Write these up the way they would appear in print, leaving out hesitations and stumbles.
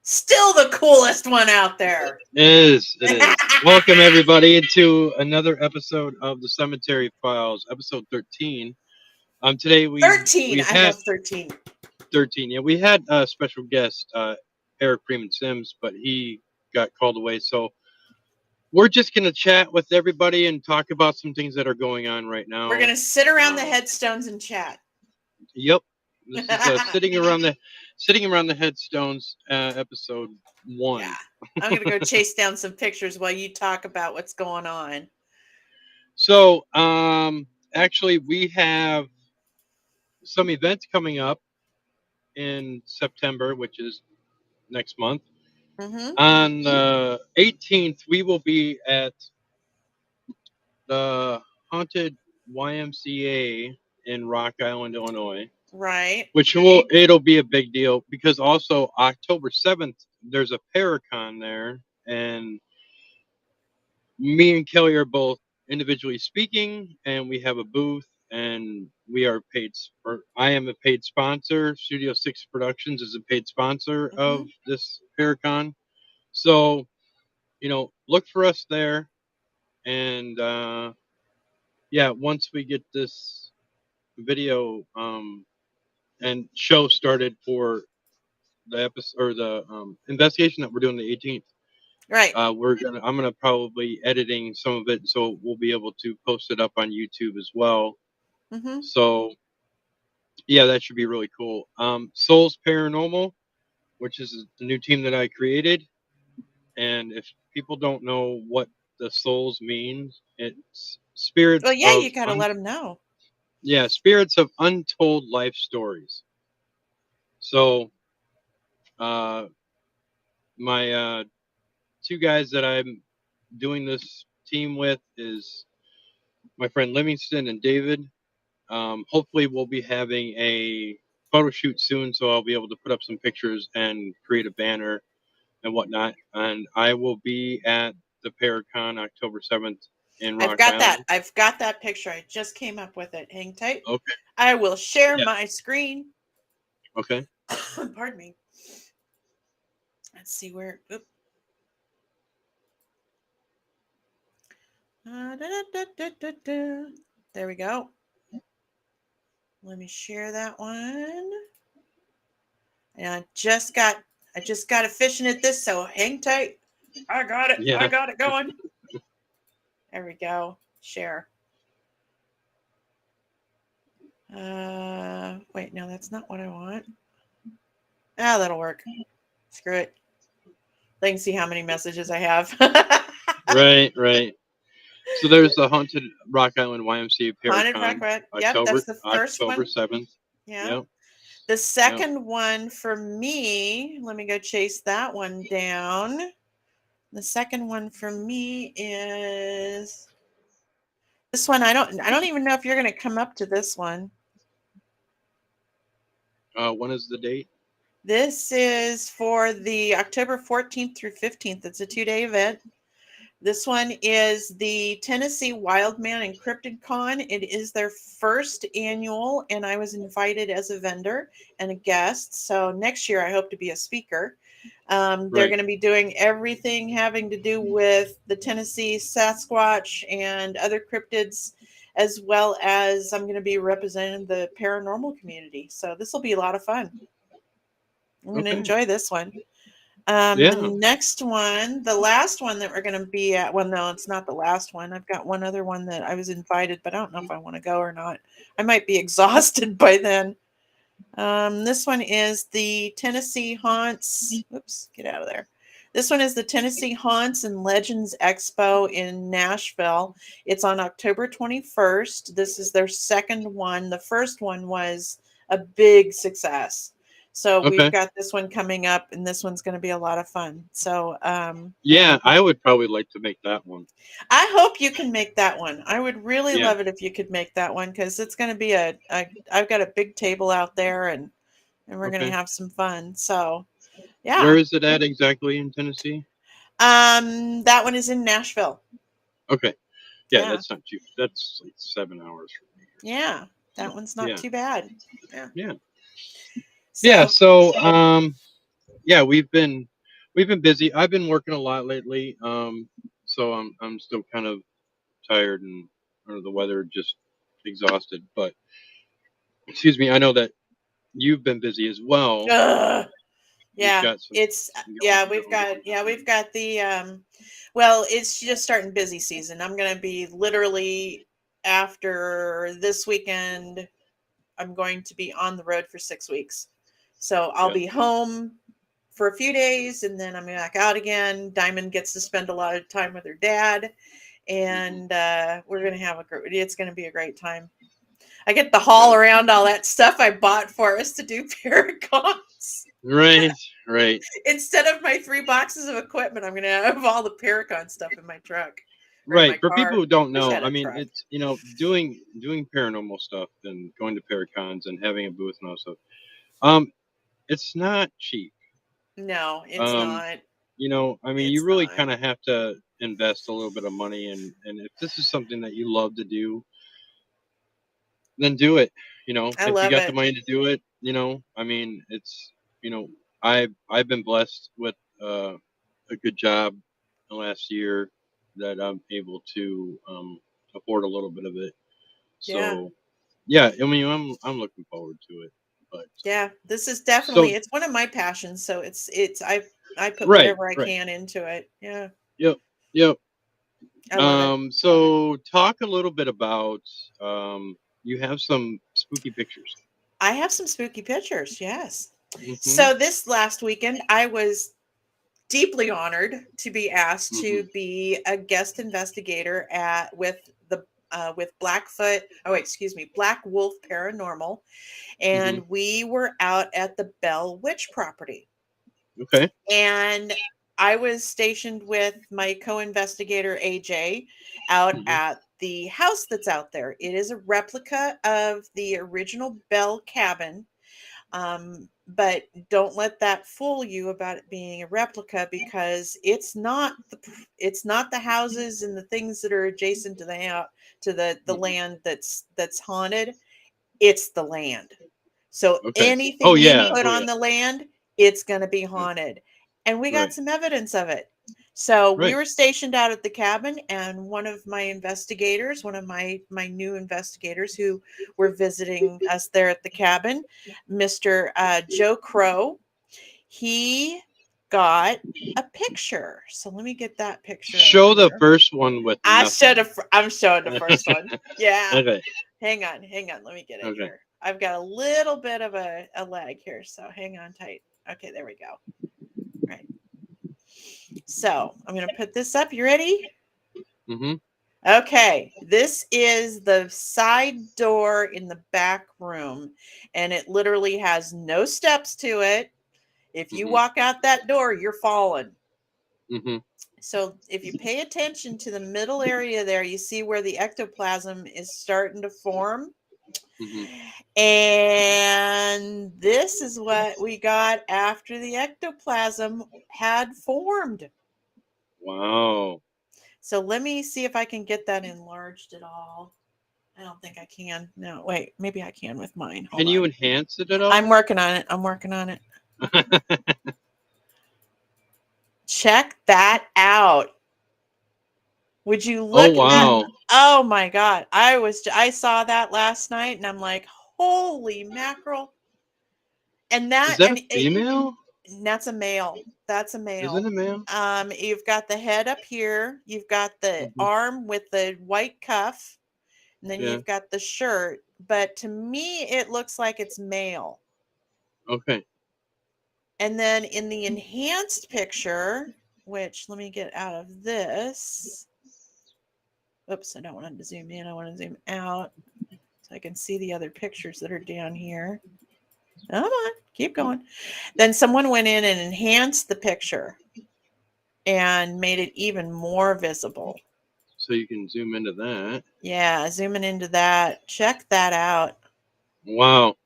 Still the coolest one out there. It is. Welcome everybody to another episode of the Cemetery Files, episode 13. Today we 13. we I had love 13. 13. Yeah, we had a special guest, Eric Freeman Sims, but he got called away. So we're just gonna chat with everybody and talk about some things that are going on right We're now. going to sit around the Um, headstones and chat. yep, this is sitting around the headstones, episode Yeah. one. I'm going to go chase down some pictures while you talk about what's going on. So actually, we have some events coming up in September, which is next month. Mm-hmm. On the 18th, we will be at the Haunted YMCA in Rock Island, Illinois, Right. which it'll be a big deal because also October 7th there's a Paracon there, and me and Kelly are both individually speaking, and we have a booth, and we are paid. Or I am a paid sponsor. Studio Six Productions is a paid sponsor Mm-hmm. of this Paracon. So look for us there, and yeah, once we get this video and show started for the episode or the investigation that we're doing the 18th. Right. I'm gonna probably editing some of it, so we'll be able to post it up on YouTube as well. Mm-hmm. So yeah, that should be really cool. Souls Paranormal, which is the new team that I created, and if people don't know what the souls means, it's Well, spirits yeah, of you got to let them know. spirits of untold life stories. So uh, my two guys that I'm doing this team with is my friend Livingston and David. Hopefully, we'll be having a photo shoot soon, so I'll be able to put up some pictures and create a banner and whatnot. And I will be at the Paracon October 7th in I've Rock got that. Island. I've got that picture. I just came up with it. Hang tight. Okay. I will share Yeah. my screen. Okay. Pardon me. Let's see where. Oop. There we go. Let me share that one. And I just got efficient at this, so hang tight. I got it. I Yeah. got it going. There we go. Share. Wait, no, that's not what I want. Ah, that'll work. Screw it. They can see how many messages I have. Right. Right. So there's the Haunted Rock Island YMCA Haunted Rock Paracon Red. Yep, October that's the first October one. 7th. Yeah. Yep. The Yep. second one for me, let me go chase that one down. The second one for me is this one. I don't even know if you're going to come up to this one. When is the date? This is for the October 14th through 15th. It's a 2-day event. This one is the Tennessee Wildman and Cryptid Con. It is their first annual, and I was invited as a vendor and a guest. So next year I hope to be a speaker. They're Right. going to be doing everything having to do with the Tennessee Sasquatch and other cryptids, as well as I'm going to be representing the paranormal community. So this will be a lot of fun. I'm going to Okay. enjoy this one. Yeah. The next one, the last one that we're going to be at, well, no, it's not the last one. I've got one other one that I was invited, but I don't know if I want to go or not. I might be exhausted by then. This one is the Tennessee Haunts. Oops, get out of there. This one is the Tennessee Haunts and Legends Expo in Nashville. It's on October 21st. This is their second one. The first one was a big success. So we've Okay. got this one coming up, and this one's going to be a lot of fun. So Yeah, I would probably like to make that one. I hope you can make that one. I would really Yeah. love it if you could make that one, because it's going to be I've got a big table out there, and we're going to Okay. have some fun. So Where yeah. is it at exactly in Tennessee? That one is in Nashville. Okay. Yeah, Yeah. that's not too. That's like 7 hours from me. Yeah. That one's not Yeah. too bad. Yeah. Yeah. So, Yeah. So yeah, we've been We've been busy. I've been working a lot lately. So I'm still kind of tired and under the weather, just exhausted. But excuse me, I know that you've been busy as well. Ugh. You've Yeah, got some it's going, we've got the well, it's just starting busy season. I'm going to be literally after this weekend I'm going to be on the road for 6 weeks. So I'll Yeah. be home for a few days and then I'm back out again. Diamond gets to spend a lot of time with her dad Hmm. and we're going to have it's going to be a great time. I get to haul Yeah. around all that stuff I bought for us to do Paracons. Right. Right. Instead of my 3 boxes of equipment, I'm going to have all the Paracon stuff in my truck or in my Right. For people car. who don't Wish I know, had I a mean, truck. it's doing paranormal stuff and going to Paracons and having a booth and all stuff. Um, it's not cheap. No, it's Um, not. I mean, you It's really not. kind of have to invest a little bit of money, and if this is something that you love to do, then do it. I If you love got the it. money to do it, I mean, it's you know, I've been blessed with a good job the last year that I'm able to afford a little bit of it. Yeah. So yeah, I mean, I'm looking forward to it. But Yeah. This is so definitely it's one of my passions, so it's I put right, whatever I right, can into it. Yeah. yep, yep. I love it. So talk a little bit about you have some spooky pictures. I have some spooky pictures. Yes. Mhm. So this last weekend I was deeply honored to be asked to Mhm. be a guest investigator at with Blackfoot. Oh, excuse me, Black Wolf Paranormal, Mhm. and we were out at the Bell Witch property, Okay. and I was stationed with my co-investigator AJ out Mhm. at the house that's out there. It is a replica of the original Bell cabin, but don't let that fool you about it being a replica because it's not the houses and the things that are adjacent to the Mhm. land that's haunted. It's the land. So Okay. Oh anything you yeah. put Oh on yeah. the land, it's going to be Yeah. haunted. And we got Right. some evidence of it. So we Right. were stationed out at the cabin, and one of my investigators, one of my new investigators who were visiting us there at the cabin, Mr. Joe Crow, he got a picture. So let me get that picture up Show the here. first one with nothing. I'm showing the first one. Yeah. Okay. Hang on. Let me get it Okay. here. I've got a little bit of a lag here, so hang on tight. Okay, there we go. Right. So I'm going to put this up. You ready? Mhm. Okay. This is the side door in the back room, and it literally has no steps to it. If you Mhm. walk out that door, you're falling. Mhm. So if you pay attention to the middle area there, you see where the ectoplasm is starting to form. Mhm. And this is what we got after the ectoplasm had formed. Wow. So let me see if I can get that enlarged at all. I don't think I can. No, wait, maybe I can with mine. Hold Can you on. enhance it at I'm all? working on it. I'm working on it. Check that out. Would you Oh look at that? wow. Oh my God. I saw that last night and I'm like, holy mackerel. And Is that, that a and it, female? that's a male. That's a Is it male. a male? You've got the head up here. You've got the Mhm. arm with the white cuff, and then Yeah. you've got the shirt. But to me, it looks like it's male. Okay. And then in the enhanced picture, which let me get out of this. Oops, I don't want to zoom in. I want to zoom out so I can see the other pictures that are down here. Come on, keep going. Then someone went in and enhanced the picture and made it even more visible. So you can zoom into that. Yeah, zooming into that. Check that out. Wow.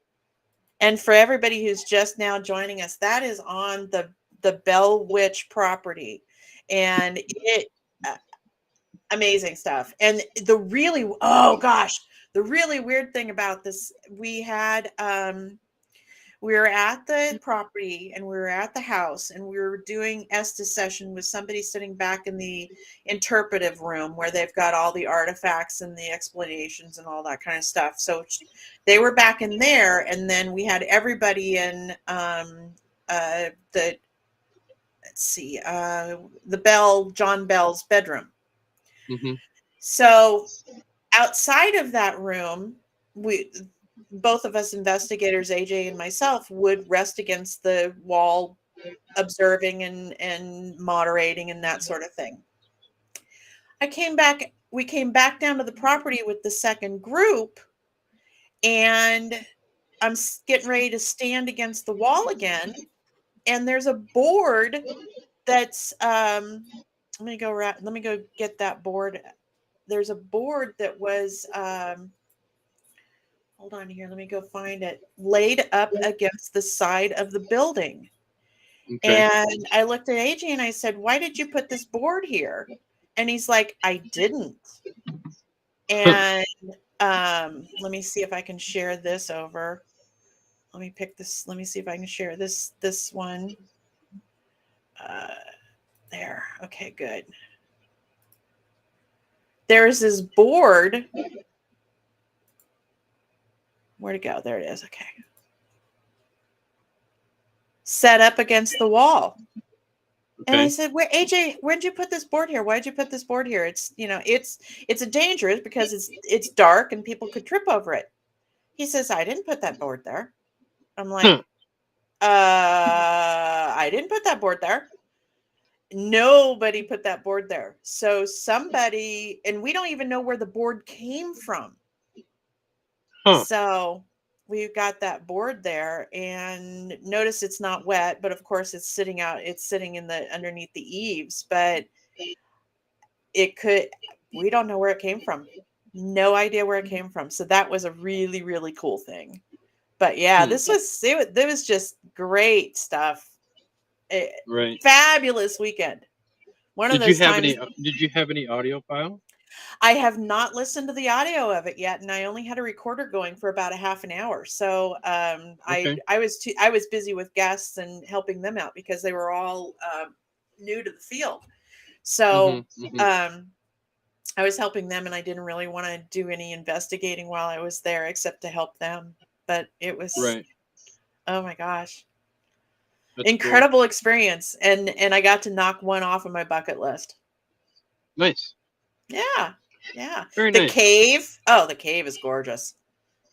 And for everybody who's just now joining us, that is on the Bell Witch property. And it amazing stuff. And the really oh gosh, the really weird thing about this, We were at the property and we were at the house and we were doing Estes session with somebody sitting back in the interpretive room where they've got all the artifacts and the explanations and all that kind of stuff. So they were back in there, and then we had everybody in the let's see, John Bell's bedroom. Mm-hmm. So outside of that room, we both of us investigators, AJ and myself, would rest against the wall, observing and moderating and that sort of thing. We came back down to the property with the second group, and I'm getting ready to stand against the wall again, and there's a board that's let me go get that board. There's a board that was hold on here, let me go find it, laid up against the side of the building. Okay. And I looked at AJ and I said, "Why did you put this board here?" And he's like, "I didn't." And let me see if I can share this over. Let me pick this. Let me see if I can share this one. There. Okay, good. There's this board. Where'd it go? There it is. Okay. Set up against the wall. And I said, "Where, AJ, where'd you put this board here? Why'd you put this board here? It's, it's a dangerous because it's dark and people could trip over it." He says, "I didn't put that board there." I'm like, I didn't put that board there. Nobody put that board there. So somebody, and we don't even know where the board came from. So we've got that board there, and notice it's not wet, but of course it's sitting in the underneath the eaves, but we don't know where it came from. No idea where it came from. So that was a really, really cool thing. But yeah, this was just great stuff. Right. Fabulous weekend. One of those times. Did you have any audio file? I have not listened to the audio of it yet, and I only had a recorder going for about a half an hour. So Okay. I was busy with guests and helping them out because they were all new to the field. So I was helping them, and I didn't really want to do any investigating while I was there, except to help them. But it was oh my gosh. That's incredible experience, and I got to knock one off of my bucket list. Nice. Yeah. Very the nice. cave. Oh, the cave is gorgeous.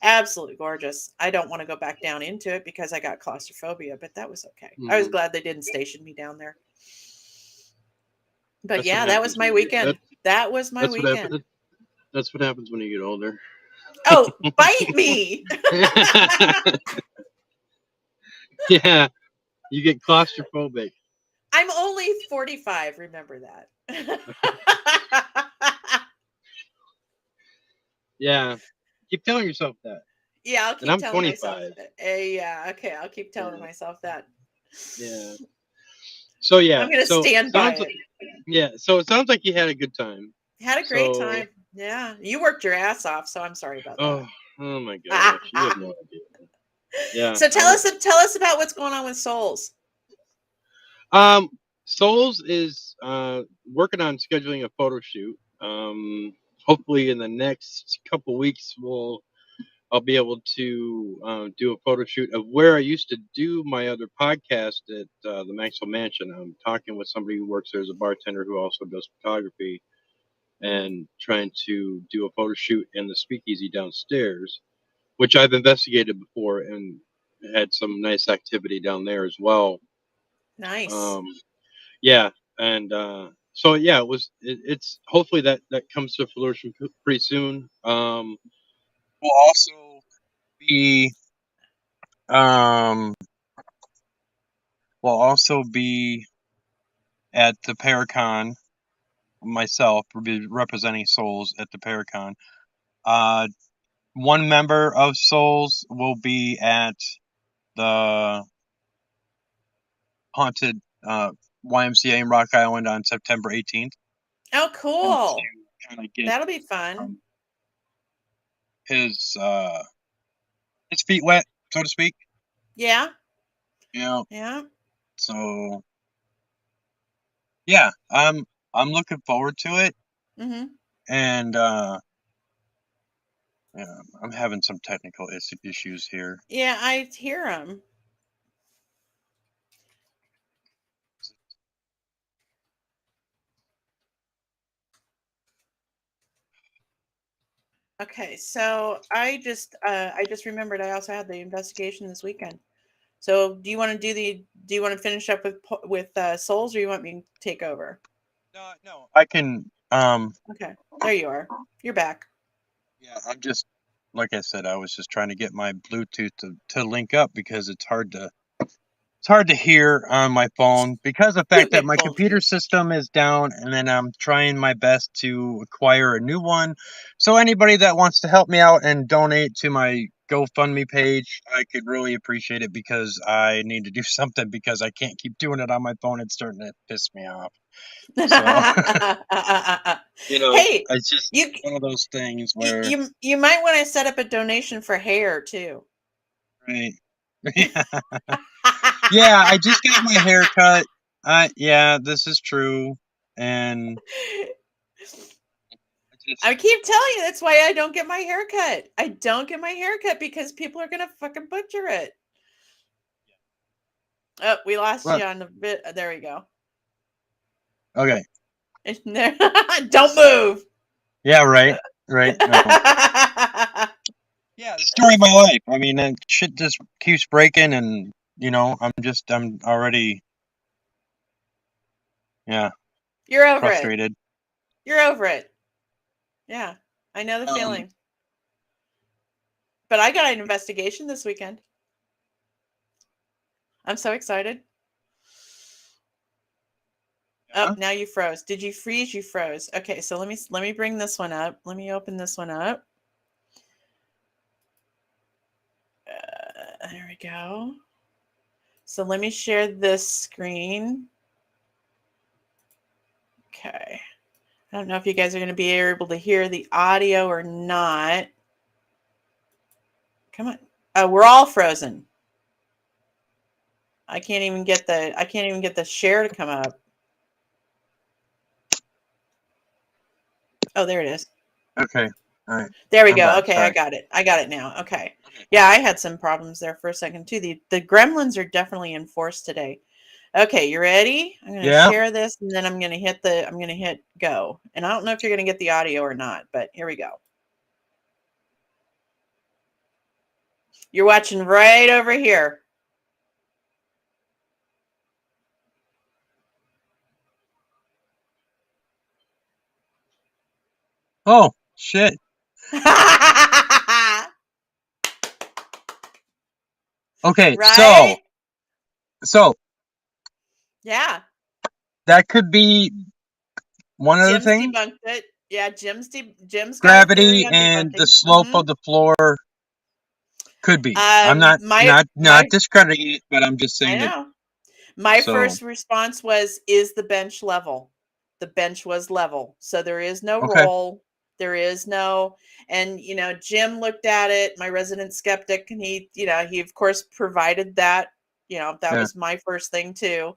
Absolutely gorgeous. I don't want to go back down into it because I got claustrophobia, but that was okay. I was glad they didn't station me down there. But yeah, that was my weekend. That was my weekend. That's what happens when you get older. Oh, bite me. Yeah, you get claustrophobic. I'm only 45. Remember that. Yeah, keep telling yourself that. Yeah, I'll keep I'm telling 25. myself. Yeah, okay, I'll keep telling myself that. Yeah. So yeah, I'm gonna stand by it. Yeah, so it sounds like you had a good time. Had a great time. Yeah, you worked your ass off, so I'm sorry about that. Oh my gosh, you have no idea. Yeah. So tell us about what's going on with Souls. Souls is working on scheduling a photo shoot. Hopefully in the next couple weeks I'll be able to do a photo shoot of where I used to do my other podcast at the Maxwell Mansion. I'm talking with somebody who works there as a bartender who also does photography, and trying to do a photo shoot in the speakeasy downstairs, which I've investigated before and had some nice activity down there as well. Nice. Yeah, and so yeah, it's hopefully that comes to fruition pretty soon. We'll also be at the Paracon. Myself will be representing Souls at the Paracon. One member of Souls will be at the haunted YMCA in Rock Island on September 18th. Oh, cool! That'll be fun. His feet wet, so to speak. Yeah. You know, Yeah. so yeah, I'm looking forward to it, Mm-hmm. and yeah, I'm having some technical issues here. Yeah, I hear them. Okay, so I just remembered I also had the investigation this weekend. So do you want to finish up with souls, or you want me to take over? No, I can. Okay, there you are. You're back. Yeah, I'm just like I said, I was just trying to get my Bluetooth to link up because it's hard to hear on my phone because of the fact that Stupid my computer Bluetooth. system is down, and then I'm trying my best to acquire a new one. So anybody that wants to help me out and donate to my GoFundMe page, I could really appreciate it because I need to do something because I can't keep doing it on my phone. It's starting to piss me off. So, Hey, it's just you one of those things where, you might want to set up a donation for hair too. right. Yeah, I just got my hair cut. Yeah, this is true. And I just, I keep telling you that's why I don't get my hair cut. I don't get my hair cut because people are gonna fucking butcher it. Oh, we lost well, you on the bit. There we go. okay. Don't move. Yeah, right. No. Yeah, the story of my life. I mean, shit just keeps breaking, and I'm already, yeah, You're over it. frustrated. You're over it. Yeah, I know the Um, feeling. But I got an investigation this weekend. I'm so excited. Oh, yeah, now you froze. Did you freeze? You froze. Okay, so let me bring this one up. Let me open this one up. There we go. So let me share this screen. Okay. I don't know if you guys are going to be able to hear the audio or not. Come on. Oh, we're all frozen. I can't even get the share to come up. Oh, there it is. okay, all right. There we I'm go. back. Okay, I Sorry. got it. I got it now. Okay. Okay. Yeah, I had some problems there for a second too. The gremlins are definitely in force today. Okay, you ready? I'm going to Yeah. share this and then I'm going to hit go. And I don't know if you're going to get the audio or not, but here we go. You're watching right over here. Oh shit. Okay, Right? so Yeah. that could be one of the Jim's things. debunked it. Yeah, Jim's got a theory Gravity on and the debunking. slope of the floor could be. I'm not My not my not discrediting it, but I'm just I saying it. know. My So first response was, is the bench level? The bench was level. So there is no okay. roll. There is no, and Jim looked at it, my resident skeptic, and he of course provided that. That Yeah. was my first thing too.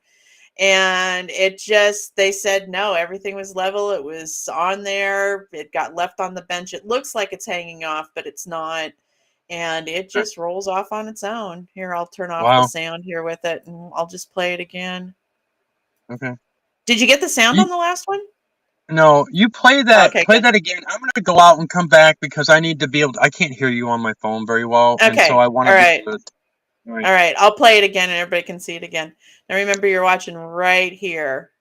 And they said no, everything was level. It was on there. It got left on the bench. It looks like it's hanging off, but it's not. And it just rolls off on its own. Here, I'll turn off the Wow. sound here with it and I'll just play it again. Okay. Did you get the sound You, on the last one? no, you play Oh, that. okay, Play good. that again. I'm gonna go out and come back because I need to be able. I can't hear you on my phone very well, and so Okay. I want All to be right. able to. All right. All right. I'll play it again and everybody can see it again. Now remember, you're watching right here.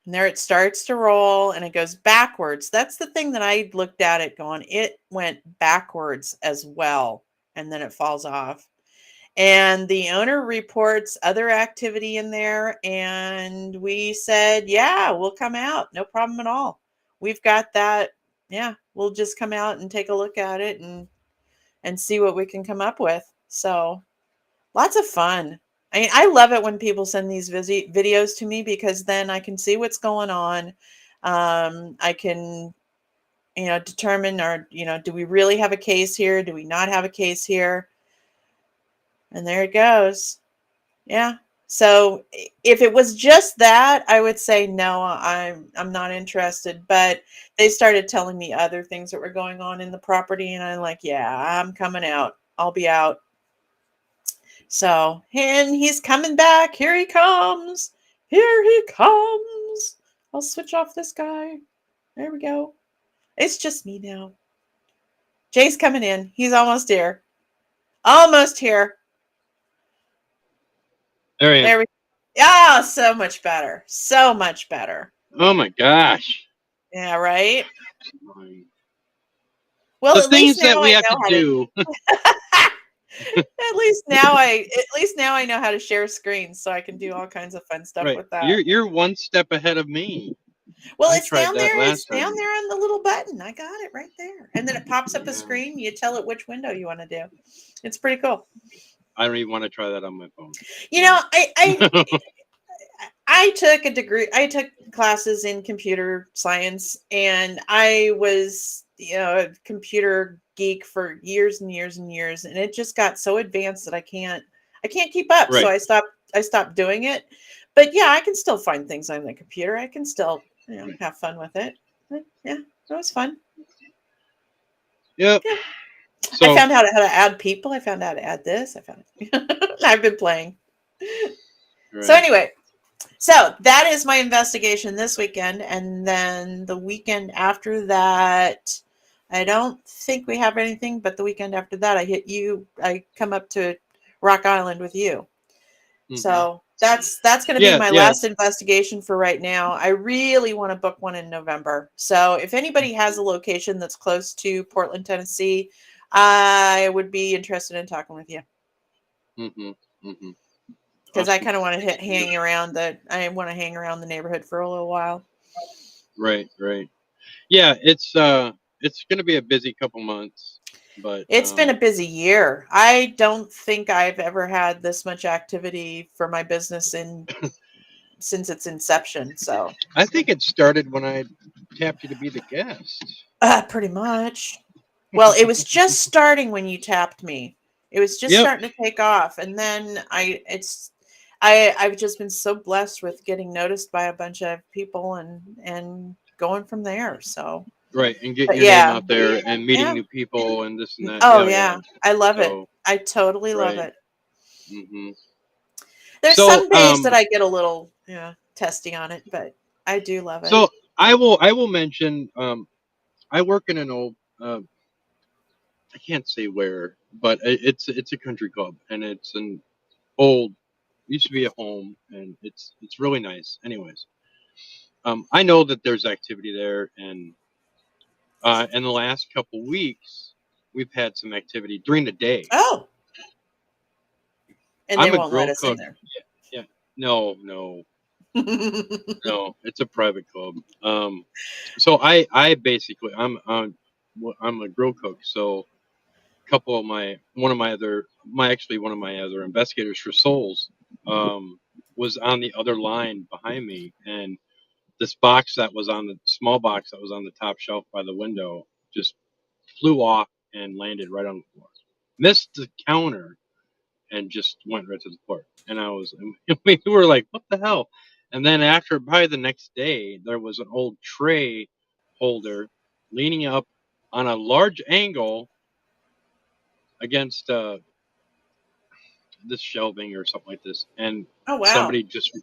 And there it starts to roll and it goes backwards. That's the thing that I looked at it going, it went backwards as well. And then it falls off. And the owner reports other activity in there. And we said, yeah, we'll come out. No problem at all. We've got that. Yeah, we'll just come out and take a look at it and see what we can come up with. So lots of fun. I mean, I love it when people send these videos to me because then I can see what's going on. I can, determine, or do we really have a case here? Do we not have a case here? And there it goes. Yeah. So if it was just that, I would say no, I'm not interested. But they started telling me other things that were going on in the property, and I'm like, yeah, I'm coming out. I'll be out. So, and he's coming back. Here he comes. Here he comes. I'll switch off this guy. There we go. It's just me now. Jay's coming in. He's almost here. Almost here. There I am. There we go. Oh, so much better. So much better. Oh my gosh. Yeah, right? The Well, at least things that now we I have know to how to do. at least now I know how to share screens so I can do all kinds of fun stuff Right. with that. You're one step ahead of me. Well, I it's tried down that there. It's last down time. there on the little button. I got it right there. And then it pops up a Yeah. screen. You tell it which window you want to do. It's pretty cool. I don't even want to try that on my phone. You know, I took a degree. I took classes in computer science, and I was, a computer geek for years and years and years, and it just got so advanced that I can't keep up. So Right. I stopped doing it. But yeah, I can still find things on the computer. I can still, have fun with it. But yeah, it was fun. Yep. Yeah. I So found out how to add people. I found out how to add this. I've been playing. So right. anyway, so that is my investigation this weekend, and then the weekend after that, I don't think we have anything. But the weekend after that, I come up to Rock Island with you. Hmm. So that's going to be Yeah. my Yeah. last investigation for right now. I really want to book one in November. So if anybody has a location that's close to Portland, Tennessee, I would be interested in talking with you. Hmm. Hmm. Because I Awesome. kind of want to I want to hang around the neighborhood for a little while. Right. Right. Yeah. It's gonna be a busy couple months, but It's been a busy year. I don't think I've ever had this much activity for my business since its inception. So, I think it started when I tapped you to be the guest. pretty much. Well, it was just starting when you tapped me. It was just Yep. starting to take off, and then I've just been so blessed with getting noticed by a bunch of people and going from there. So, Right. And getting but your name yeah, out there and meeting yeah. new people and this and that. Oh Yeah. Yeah. yeah, I love it. So I totally love right. it. Hmm. There's So some days that I get a little, testy on it, but I do love it. so I will mention I work in an old I can't say where, but it's a country club and it's an old used to be a home and it's really nice. Anyways, I know that there's activity there, and in the last couple weeks we've had some activity during the day. Oh, and they I'm a won't let grill us in cook. there. Yeah, no, no, no. It's a private club. So I basically I'm a grill cook. So couple of my one of my other my actually one of my other investigators for souls um was on the other line behind me, and this box that was on the small box that was on the top shelf by the window just flew off and landed right on the floor, missed the counter, and just went right to the floor. And we were like, what the hell? And then after probably the next day there was an old tray holder leaning up on a large angle against this shelving or something like this, and Oh wow, somebody just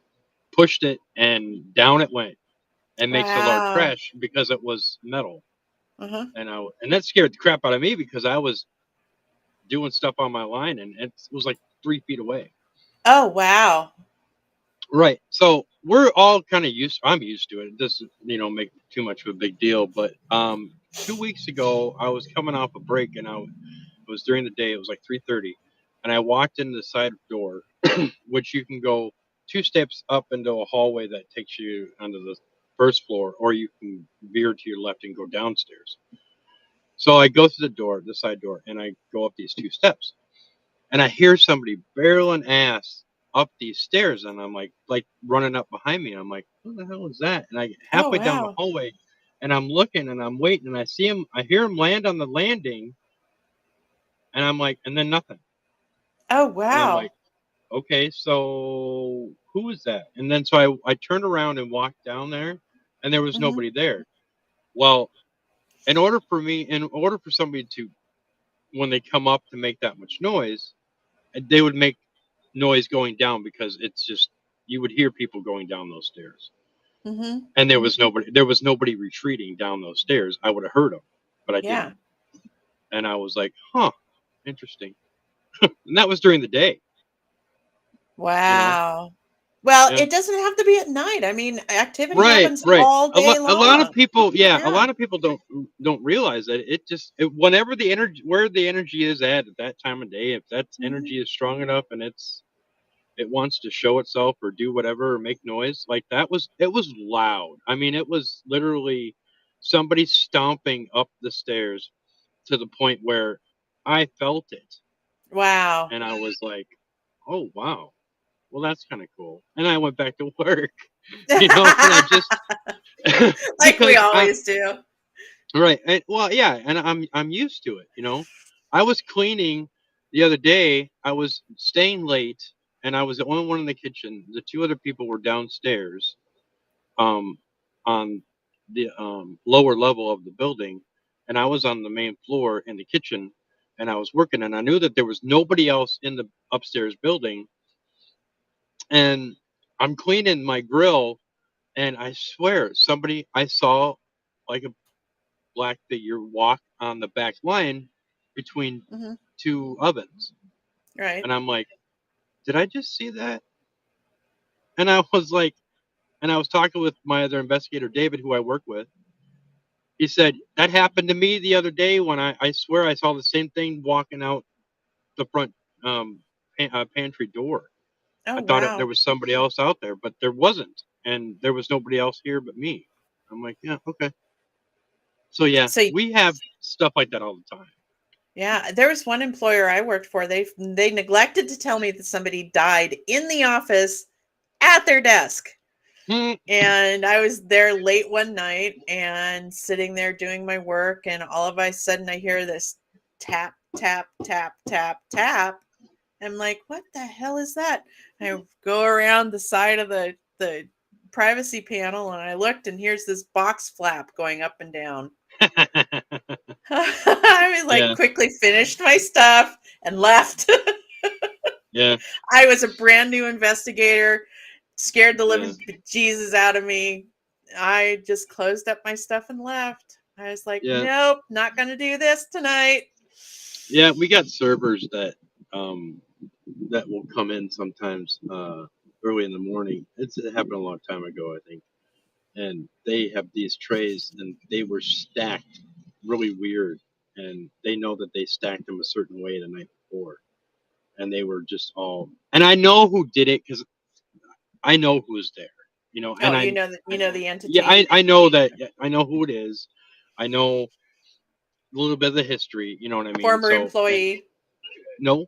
pushed it and down it went and makes a large wow. crash because it was metal. Uh-huh. And that scared the crap out of me because I was doing stuff on my line and it was like 3 feet away. Oh wow. Right. So we're all kind of I'm used to it. It doesn't, make too much of a big deal. But 2 weeks ago, I was coming off a break, and it was during the day. It was like 3:30, and I walked in the side door, which you can go 2 steps up into a hallway that takes you onto the first floor, or you can veer to your left and go downstairs. So I go through the side door, and I go up these 2 steps, and I hear somebody barreling ass up these stairs, and I'm like running up behind me. I'm like, what the hell is that? And I get Oh halfway down the wow. hallway, and I'm looking and I'm waiting, and I hear him land on the landing, and I'm like, and then nothing. Oh, And I'm wow. like, okay, so who is that? And then so I turned around and walked down there, and there was Hmm. nobody there. Well, in order for somebody to, when they come up to make that much noise, they would make noise going down because it's just you would hear people going down those stairs, Hmm. and there was nobody retreating down those stairs. I would have heard them, but I Yeah. didn't, and I was like, huh, interesting. And that was during the day, you know. Wow. Well, Yeah. it doesn't have to be at night. I mean, activity Right, happens right. all A day lot, a lot of long. people, yeah, a Yeah. lot of people don't realize that whenever the energy, where the energy is at that time of day, if that Hmm. energy is strong enough and it wants to show itself or do whatever or make noise, like it was loud. I mean, it was literally somebody stomping up the stairs to the point where I felt it, Wow. and I was like, oh wow, well that's kind of cool. And I went back to work, and I just Like we because always do. right. Well, yeah, and I'm used to it. I was cleaning the other day. I was staying late, and I was the only one in the kitchen. The two other people were downstairs, um, on the lower level of the building, and I was on the main floor in the kitchen, and I was working, and I knew that there was nobody else in the upstairs building, and I'm cleaning my grill, and I swear somebody I saw like a black figure walk on the back line between Hmm. two ovens. Right. And I'm like, did I just see that? And I was like, and I was talking with my other investigator, David, who I work with. He said, that happened to me the other day when I swear I saw the same thing walking out the front pantry door. Oh, I thought there wow. was somebody else out there, but there wasn't. And there was nobody else here but me. I'm like, yeah, okay. So, yeah, So, we have stuff like that all the time. yeah, there was one employer I worked for. They neglected to tell me that somebody died in the office at their desk. Hmm. And I was there late one night and sitting there doing my work, and all of a sudden I hear this tap, tap, tap, tap, tap. I'm like, what the hell is that? I go around the side of the privacy panel and I looked, and here's this box flap going up and down. I was like, Yeah, quickly finished my stuff and left. yeah, I was a brand new investigator, scared the yeah. living Jesus out of me. I just closed up my stuff and left. I was like, Yeah, nope, not going to do this tonight. yeah. We got servers um that will come in sometimes early in the morning. It happened a long time ago, I think. And they have these trays, and they were stacked really weird. And they know that they stacked them a certain way the night before, and they were just all. And I know who did it because I know who's there. Oh, And you know the yeah, entity. I know that. I know who it is. I know a little bit of the history. You know what I A mean? former So employee. no,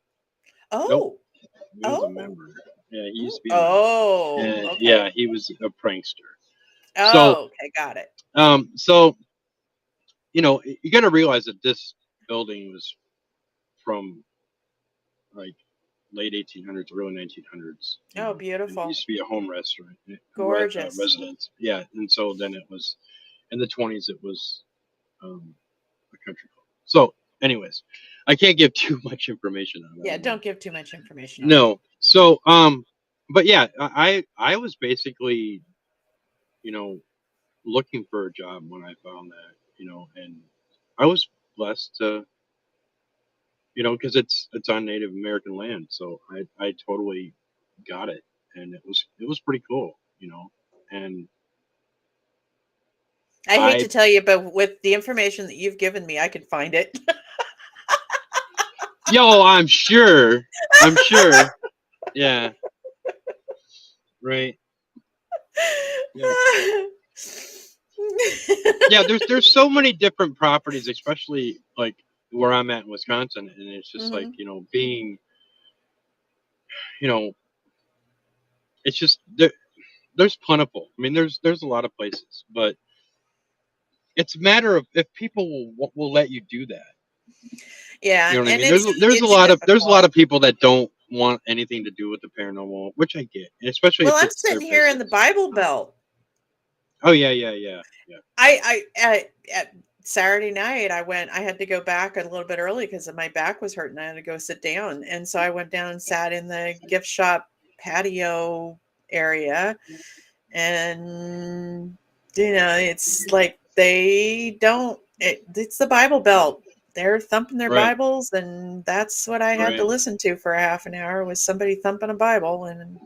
nope. Oh, He was a oh, member. Yeah, he used oh, to be a member. oh, And okay. yeah, he was a prankster. So, Oh, okay, got it. so you got to realize that this building was from like late 1800s, early 1900s. Oh, And it beautiful. used to be a home restaurant, Gorgeous. residence. Yeah, and so then it was in the 20s. It was a country club. So, anyways, I can't give too much information on Yeah, that one. don't give too much information on it. No. So, but yeah, I was basically, you know, looking for a job when I found that, and I was blessed to, because it's on Native American land, so I totally got it, and it was pretty cool, and I hate I to tell you, but with the information that you've given me, I could find it. I'm sure, yeah, right, yeah. Yeah, there's so many different properties, especially like where I'm at in Wisconsin, and it's just like Hmm. being, you know, it's just there's plentiful. I mean, there's a lot of places, but it's a matter of if people will let you do that. Yeah, You know what I and mean? There's a it's lot of difficult. people that don't. want anything to do with the paranormal, which I get, especially Well, if I'm it's their sitting here in the business. Bible Belt. Oh yeah, yeah, yeah, yeah. At Saturday night, I had to go back a little bit early because my back was hurting. I had to go sit down. And so I went down and sat in the gift shop patio area. And, it's like it's the Bible Belt. They're thumping their Right, Bibles. And that's what I had to right, listen to for a half an hour, was somebody thumping a Bible. And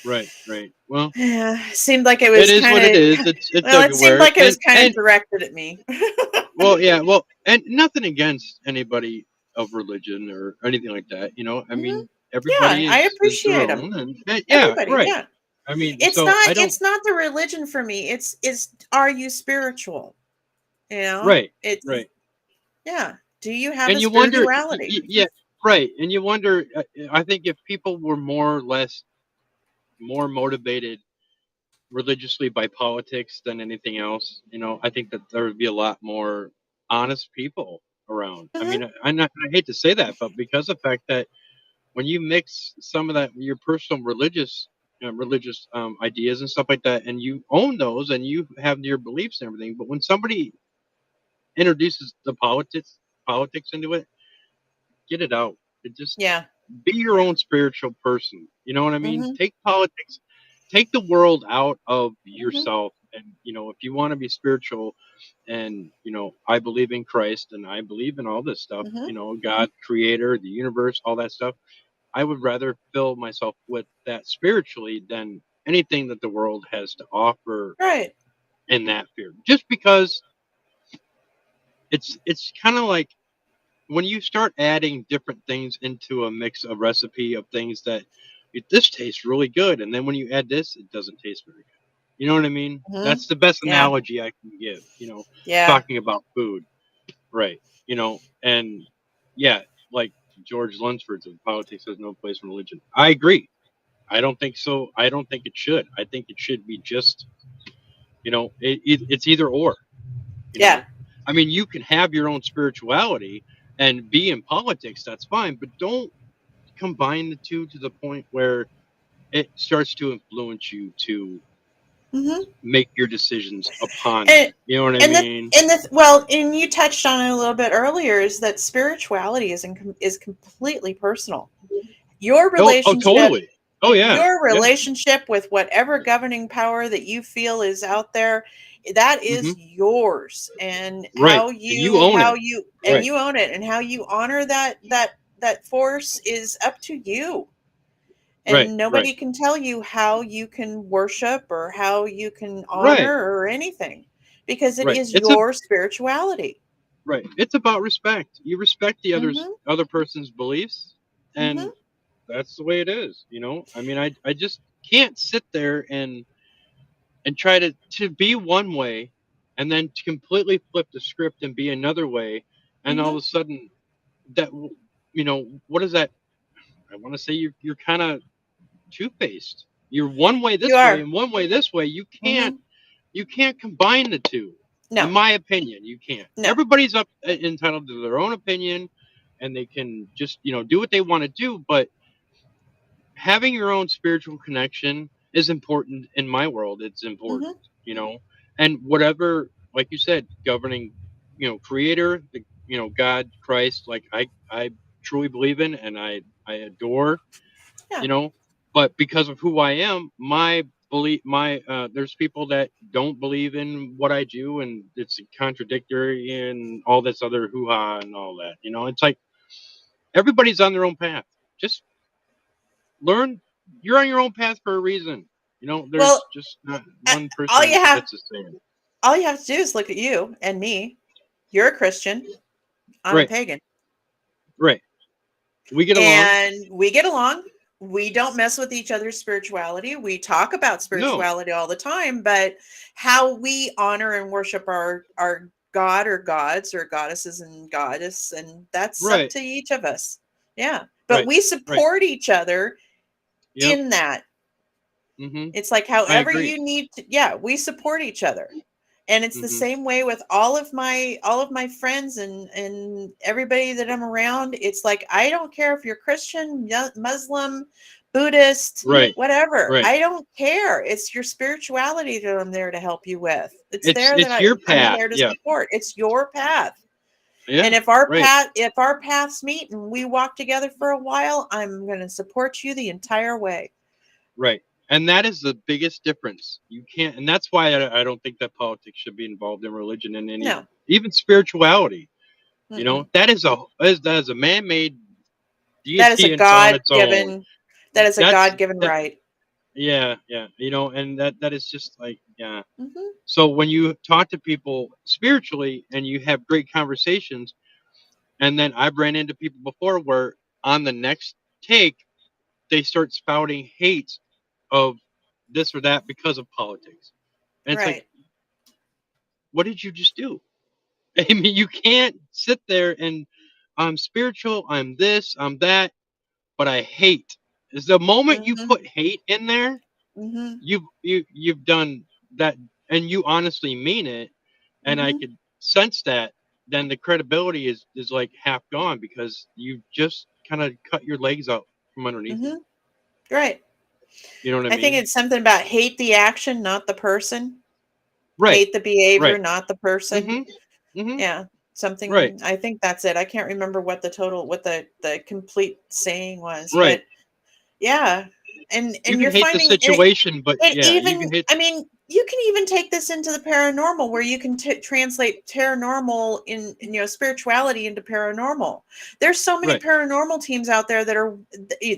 right, right. Well, yeah, seemed like it it was is kind what it of, is. It's well, it seemed everywhere, like it was kind of and directed at me. well, yeah, well, and nothing against anybody of religion or anything like that. I Mhm. mean, Yeah, everybody I is their appreciate them. own, and yeah, Everybody, right. yeah. I mean, It's so not I don't. it's not the religion for me. It's are you spiritual? Right, It's right. yeah. Do you have And a you wonder, spirituality? yeah, right. And you wonder. I think if people were more or less more motivated religiously by politics than anything else, I think that there would be a lot more honest people around. I Mhm. mean, I hate to say that, but because of the fact that when you mix some of that your personal religious ideas and stuff like that, and you own those and you have your beliefs and everything, but when somebody introduces the politics into it, get it out. It just Yeah. be your Yeah. own spiritual person. You know what I mean? Mhm. Take politics, take the world out of Mhm. yourself. And, if you want to be spiritual and, I believe in Christ and I believe in all this stuff, Mhm. God, creator, the universe, all that stuff, I would rather fill myself with that spiritually than anything that the world has to offer Right. in that field. Just because it's kind of like when you start adding different things into a mix, a recipe of things that this tastes really good, and then when you add this, it doesn't taste very good. You know what I mean? Mhm. That's the best Yeah. analogy I can give. Yeah. Talking about food, right? And yeah, like George Lunsford's of politics has no place in religion. I agree. I don't think so. I don't think it should. I think it should be just, it's either or. You Yeah. know, I mean, you can have your own spirituality and be in politics. That's fine, but don't combine the two to the point where it starts to influence you to Mhm. make your decisions upon And that. You know what I and the mean? and the well, and you touched on it a little bit earlier, is that spirituality is completely personal. Your Oh, relationship totally. Oh yeah, your yeah. relationship with whatever governing power that you feel is out there, that Hmm. is yours. And Right, and you own it. Right, you own it, and how you honor that force is up to you. right, And right, nobody can tell you how you can worship or how you can right, honor or anything, because it right. is your spirituality. Right. It's about respect. You respect the Mhm. other person's beliefs, Mhm. and that's the way it is. I mean, I just can't sit there and try to be one way and then to completely flip the script and be another way, and all of Mhm. a sudden that what is that? I want to say you're kind of two-faced. You're one way You this way are. and one way this way. Mhm. You can't combine the two. In No. my opinion, you can't. No. Everybody's entitled to their own opinion, and they can just do what they want to do. But having your own spiritual connection is important in my world. It's important, Mhm. and whatever, like you said, governing, creator, God, Christ, like I truly believe in, and I adore, Yeah. you know, but because of who I am, my belief, there's people that don't believe in what I do, and it's contradictory and all this other hoo ha and all that. It's like everybody's on their own path. Just learn you're on your own path for a reason. Well, There's just not uh, one all person you that have gets the same. all you have to do is look at you and me. You're a Christian. I'm a Right, pagan. right. We get along. And we get along. We don't mess with each other's spirituality. We talk about No, spirituality all the time, but how we honor and worship our god or gods or goddesses and goddess, and that's up right, to each of us. Yeah. But right, we right. support each other Yep. in that. Hmm. It's like I however agree. you need to, yeah, we support each other. And it's the Mm-hmm. same way with all of my friends and everybody that I'm around. It's like, I don't care if you're Christian, Muslim, Buddhist, Right. whatever. Right. I don't care. It's your spirituality that I'm there to help you with. It's there that It's your I'm path. there to Yeah. support. It's your path. Yeah. And if Right. our paths meet and we walk together for a while, I'm going to support you the entire way. Right. And that is the biggest difference. You can't, and that's why I don't think that politics should be involved in religion and any, No. even spirituality. You know, Mm-mm. that is a man-made That is a deity on its own. That's God-given that. right. Yeah, yeah. You know, and that is just like, yeah. Hmm. So when you talk to people spiritually and you have great conversations, and then I've ran into people before where on the next take they start spouting hate of this or that because of politics. And it's like, Right. what did you just do? I mean, you can't sit there and I'm spiritual, I'm this, I'm that, but I hate. Is the moment you Hmm. put hate in there, Hmm. you've done that, and you honestly mean it, and I Hmm. could sense that. Then the credibility is like half gone because you just kind of cut your legs out from underneath you. Hmm. Right. You know what I I think mean? it's something about hate the action, not the person. Right. Hate the behavior, Right. not the person. Mhm. Mhm. Yeah. Right. Something, I think that's it. I can't remember what the complete saying was, Right. but yeah. You And can you're hate the finding it. situation, but And yeah, you can even, hate. I mean, you can even take this into the paranormal, where you can translate paranormal spirituality into paranormal. There's so many Right. paranormal teams out there that are,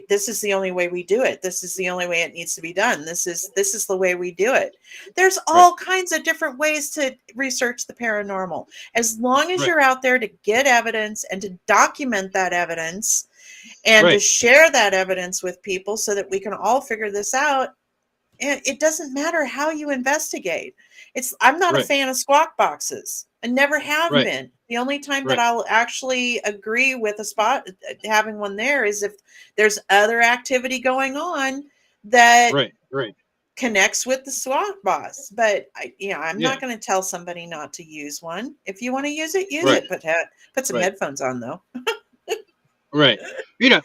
this is the only way we do it. This is the only way it needs to be done. This is the way we do it. There's Right. all kinds of different ways to research the paranormal. As long as Right. you're out there to get evidence and to document that evidence and to Right. share that evidence with people so that we can all figure this out. And it doesn't matter how you investigate. I'm not a Right. fan of squawk boxes. I never have Right. been. The only time that Right. I'll actually agree with a spot having one there is if there's other activity going on that Right. Right. connects with the squawk box. But I'm Yeah. not going to tell somebody not to use one. If you want to use it, use Right. it. But put some Right. headphones on though. Right.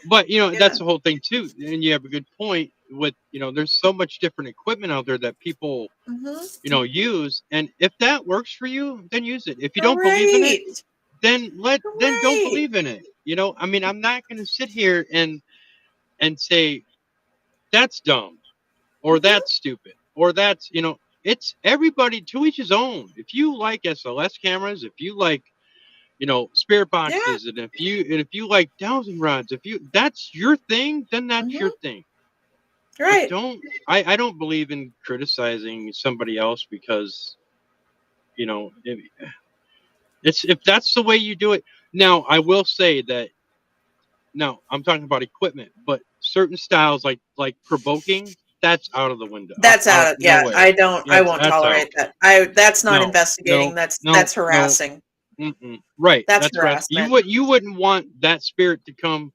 But Yeah. that's the whole thing too. And you have a good point with, there's so much different equipment out there that people, Hmm. use. And if that works for you, then use it. If you don't believe in it, Great. then don't Great. believe in it. I mean, I'm not going to sit here and say that's dumb or Hmm. that's stupid or that's, it's everybody to each his own. If you like SLS cameras, if you like, spirit Yeah. boxes, and if you like dowsing rods, if you that's your thing, then that's your Hmm. thing. But Right. I don't believe in criticizing somebody else because, if, if that's the way you do it. Now, I will say that now I'm talking about equipment, but certain styles like provoking, that's out of the window. That's Out, out of, no yeah, way. I That's won't that's out. tolerate that. That's not No, investigating. no, no, That's no. harassing. Mm-mm. Right. That's That's harassment. harassment. You wouldn't want that spirit to come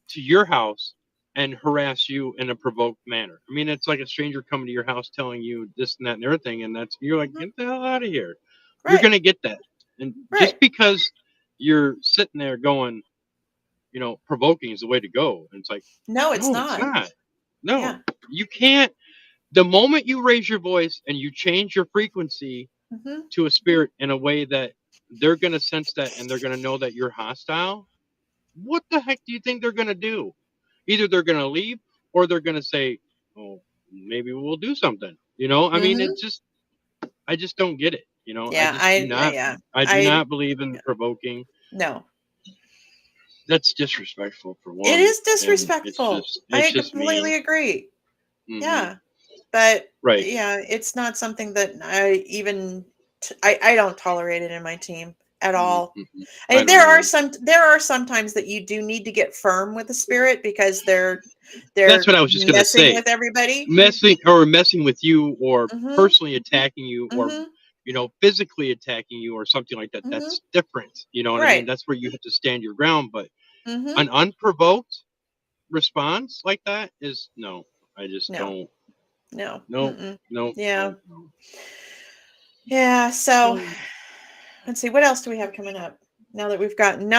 to your house and harass you in a provoked manner. I mean, it's like a stranger coming to your house telling you this and that and the other thing, and you're like, Mhm. get the hell out of here. You're Right. gonna get that, and just Right. because you're sitting there going, provoking is the way to go, and it's like, No, it's no, it's not. not. No, Yeah. you can't. The moment you raise your voice and you change your frequency Hmm. to a spirit in a way that they're gonna sense that and they're gonna know that you're hostile, what the heck do you think they're going to do? Either they're going to leave or they're going to say, "Oh, maybe we'll do something." I mean, Hmm. I just don't get it. Yeah. Yeah. I do I not believe in provoking. No. That's disrespectful for It one, is and disrespectful. it's I just mean. completely agree. Hmm. Yeah. But Right. yeah, it's not something that I don't tolerate it in my team at all. Hmm. I I mean, don't either. there are some times that you do need to get firm with the spirit because That's they're what I was just going to messing say. with everybody. Messing with you, or Mhm. personally attacking you, or Mhm. physically attacking you, or something like that. Mhm. That's different. You know what I mean? Right. That's where you have to stand your ground. But Mhm. an unprovoked response like that is no. I just No. don't. No. No. Mm-mm. No. Yeah. No. No. Yeah. So So, let's see. What else do we have coming up? Now that we've gotten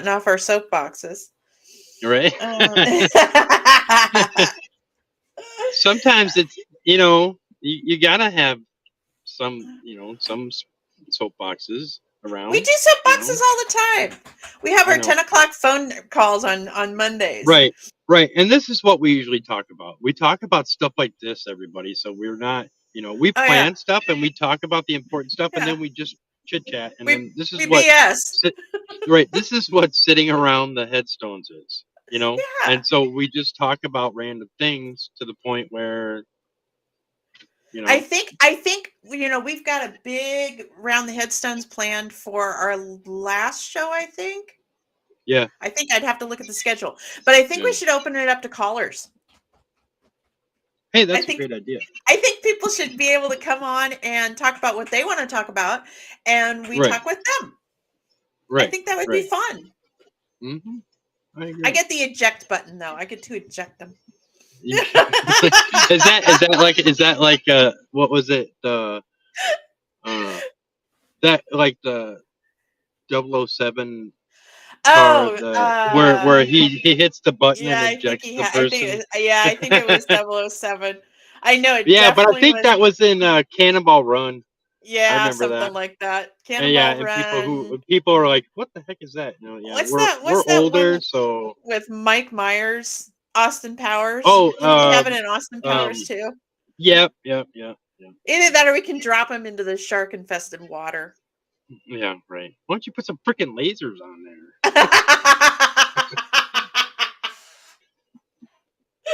off our soapboxes. right. Um, Sometimes it's, you gotta have some, some soapboxes we around. do You know, soapboxes all the time. We have I our know. 10 o'clock phone calls on Mondays. Right, right. And this is what we usually talk about. We talk about stuff like this, everybody. So we're not, we Oh yeah, plan stuff and we talk about the important stuff, and yeah. then we just chit chat. And We then this is we what, BS. sit, right? This is what sitting around the headstones is, Yeah. And so we just talk about random things to the point where, you I know, think I think we've got a big round the headstones planned for our last show. yeah, I think I'd have to look at the schedule, but I think we yeah. should open it up to callers. Hey, I that's a think great idea. I think people should be able to come on and talk about what they want to talk about, and we Right, talk with them. I right, think that would be right. fun. I I agree. get the eject button though. I get to eject them. Is that like what was it, the uh that like the 007 car, Oh, the where he hits the button and yeah, I think ejects he the had. I think, person. yeah, I think it was 007. I know it Yeah, but I definitely think was. that was in Cannonball Run. I Yeah, remember that. something like that. And yeah, Cannonball and people Run. who people are like, "What the heck is that?" Yeah, What's we're that? we're What's that older, one so with Mike Myers, Austin Powers? oh, Didn't he have it in Austin Powers um, too? yep, yep, yep, yep, Either that or we can drop him into the shark infested water. yeah, right. Why don't you put some freaking lasers on there?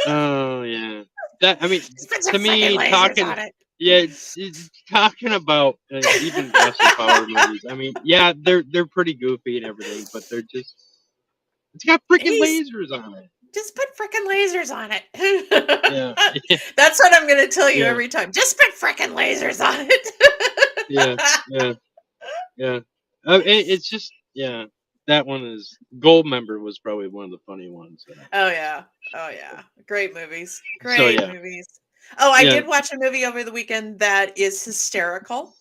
Oh yeah, that I mean, Just put some to freaking me, lasers on it. yeah, talking about even Austin Power movies. I mean, yeah, they're pretty goofy and everything, but it's got freaking He's lasers on it. just put freaking lasers on it. Yeah, That's what I'm going to tell you yeah, every time. Just put freaking lasers on yeah, it. yeah, yeah. It's just yeah. That one is Gold Member was probably one of the funny ones. Oh yeah. Oh yeah. Great movies. So Great yeah, movies. Oh, I yeah. did watch a movie over the weekend that is hysterical.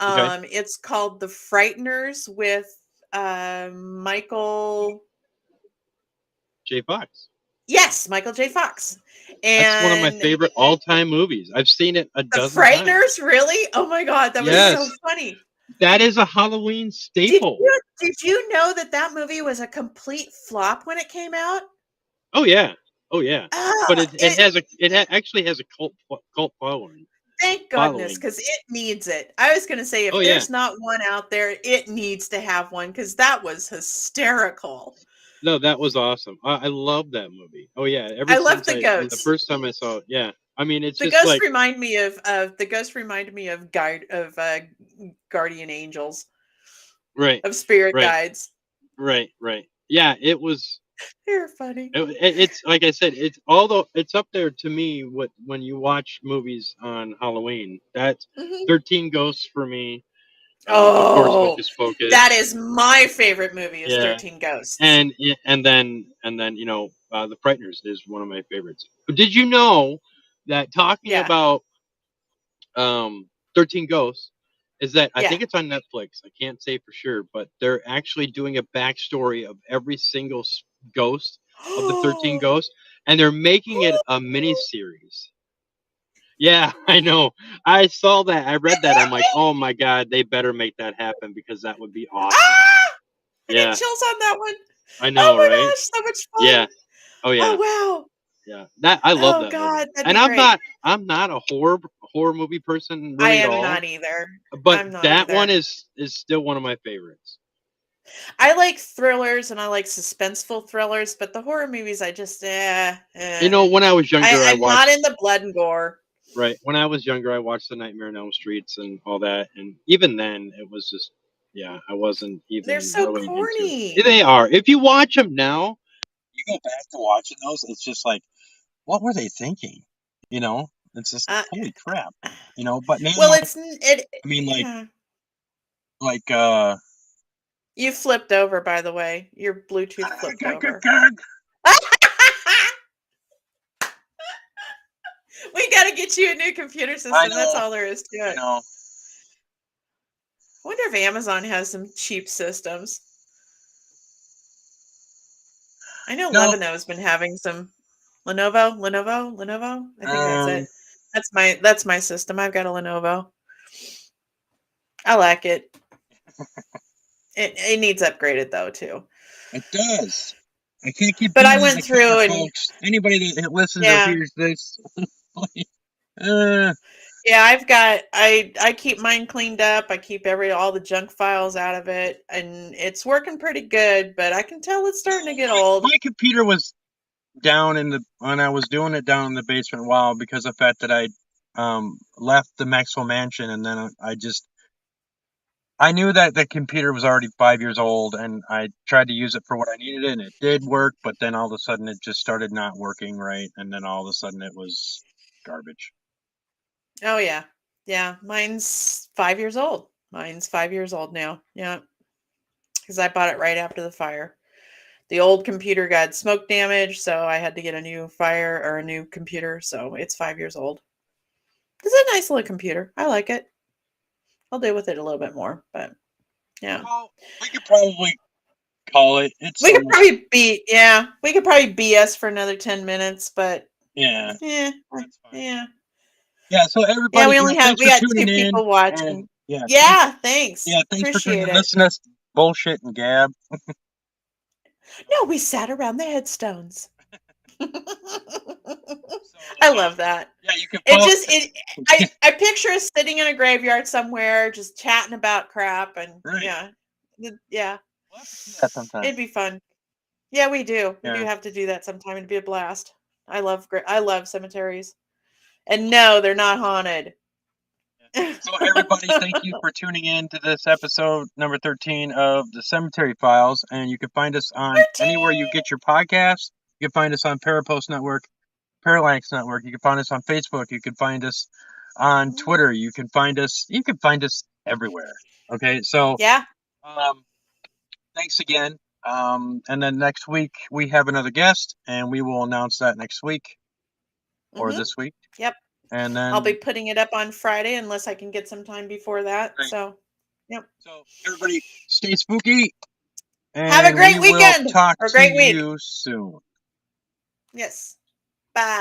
Okay, It's called The Frighteners with Michael. J Fox. Yes, Michael J. Fox. That's one of my And favorite all-time movies. I've seen it a The dozen times. Frighteners, really? Oh my god, that was so Yes, funny. that is a Halloween Did staple. you know that that movie was a complete flop when it came out? Oh yeah, oh yeah. Oh, But it actually has a cult following. thank goodness, Following. because it needs it. I was going to say, Oh if yeah. there's not one out there, it needs to have one because that was hysterical. No, that was awesome. I love that movie. Oh yeah. Ever I love since the the ghosts. first time I saw it, yeah. I mean, it's The just ghosts like remind me of guardian angels, right, of spirit right, guides. right. Yeah, it was. They're funny. It's like I said. Although it's up there to me. When you watch movies on Halloween, that's Mhm. 13 Ghosts for me. Of course, Oh, Hocus that Pocus. is my favorite movie is Yeah, 13 Ghosts. and then the Frighteners is one of my favorites. But did you know that talking Yeah. about 13 Ghosts is that I Yeah. think it's on Netflix. I can't say for sure, but they're actually doing a backstory of every single ghost of the 13 ghosts, and they're making it a mini series. Yeah, I know. I saw that. I read that. I'm like, oh my god, they better make that happen because that would be awesome. Ah! I get Yeah, chills on that one. I know, Oh my right? gosh, so much Yeah. fun. Oh Oh yeah. wow. Yeah. That I love Oh that movie. god, that'd And be I'm great. not a horror movie person I really at am all, not either. but I'm not that one either. is still one of my favorites. I like thrillers and I like suspenseful thrillers, but the horror movies I just When I was younger I I'm not watched into blood and gore. right. When I was younger I watched The Nightmare on Elm Streets and all that, and even then it was just yeah, I wasn't They're even so really into it. corny. They are. If you watch them now, You go back to watching those, it's just like, what were they thinking? You know, it's just Uh, holy crap. But now, well, it's it I mean, yeah. like You flipped over, by the way. Your Bluetooth flipped over. We got to get you a new computer I system. That's know, all there is to I it. know. I wonder if Amazon has some cheap systems. I know No. Levino's been having some Lenovo. I think that's Um, it. That's my system. I've got a Lenovo. I like it. It needs upgraded though too. it does. I can't keep But I beating went the car, through and folks. Anybody that listens or yeah, hears this, uh, yeah, I keep mine cleaned up. I keep all the junk files out of it, and it's working pretty good. But I can tell it's starting to get old. my computer was down when I was doing it down in the basement a while because of the fact that I left the Maxwell Mansion, and then I knew that the computer was already 5 years old, and I tried to use it for what I needed it, and it did work, but then all of a sudden it just started not working right, and then all of a sudden it was garbage. Oh yeah, yeah. Mine's 5 years old. Mine's 5 years old now. Yeah, because I bought it right after the fire. The old computer got smoke damage, so I had to get a new a new computer. So it's 5 years old. It's a nice little computer. I like it. I'll do with it a little bit more, but yeah. Well, we could probably call it. It's We could almost, probably we could probably BS for another 10 minutes, but yeah, yeah, that's fine. yeah. Yeah, so Yeah, everybody, thanks we for got tuning 2 in, people and watching. yeah, Yeah, thanks. thanks for tuning Appreciate in. it. Listen to us bullshit and gab. No, we sat around the headstones. So, I love that. yeah, you can It follow. just I picture us sitting in a graveyard somewhere just chatting about crap and Right. yeah. We'll have to do that sometime. It'd be fun. Yeah, we do. We do Yeah. have to do that sometime. It'd be a blast. I love cemeteries. And no, they're not haunted. So everybody, thank you for tuning in to this episode number 13 of the Cemetery Files, and you can find us on 13! anywhere you get your podcasts. You can find us on Parapost Network, Parallax Network. You can find us on Facebook. You can find us on Twitter. You can find us everywhere. Okay, so Yeah. thanks again. And then next week we have another guest, and we will announce that next week or this week. Yep. And then I'll be putting it up on Friday unless I can get some time before that. Right. So, yep. So everybody, stay spooky. And Have a great we weekend will talk or a great to week. you soon. Yes. Bye.